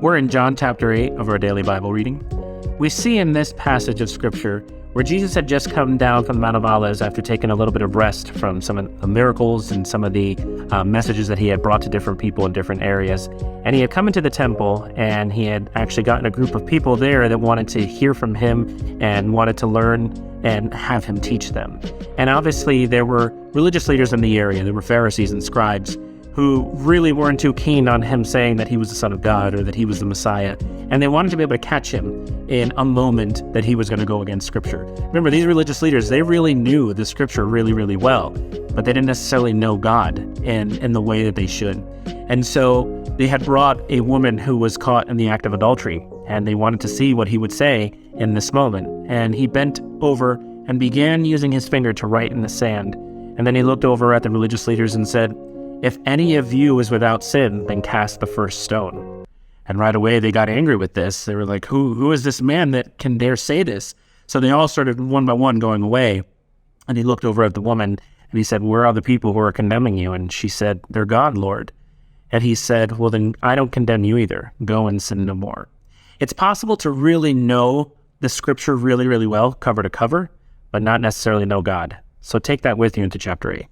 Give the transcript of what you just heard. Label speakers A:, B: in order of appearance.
A: We're in John chapter 8 of our daily Bible reading. We see in this passage of Scripture where Jesus had just come down from the Mount of Olives after taking a little bit of rest from some of the miracles and some of the messages that he had brought to different people in different areas. And he had come into the temple, and he had actually gotten a group of people there that wanted to hear from him and wanted to learn and have him teach them. And obviously there were religious leaders in the area. There were Pharisees and scribes who really weren't too keen on him saying that he was the Son of God or that he was the Messiah. And they wanted to be able to catch him in a moment that he was going to go against Scripture. Remember, these religious leaders, they really knew the Scripture really, really well, but they didn't necessarily know God in the way that they should. And so they had brought a woman who was caught in the act of adultery, and they wanted to see what he would say in this moment. And he bent over and began using his finger to write in the sand. And then he looked over at the religious leaders and said, "If any of you is without sin, then cast the first stone." And right away they got angry with this. They were like, who is this man that can dare say this? So they all started one by one going away. And he looked over at the woman and he said, "Where are the people who are condemning you?" And she said, "They're gone, Lord." And he said, "Well, then I don't condemn you either. Go and sin no more." It's possible to really know the Scripture really, really well, cover to cover, but not necessarily know God. So take that with you into chapter 8.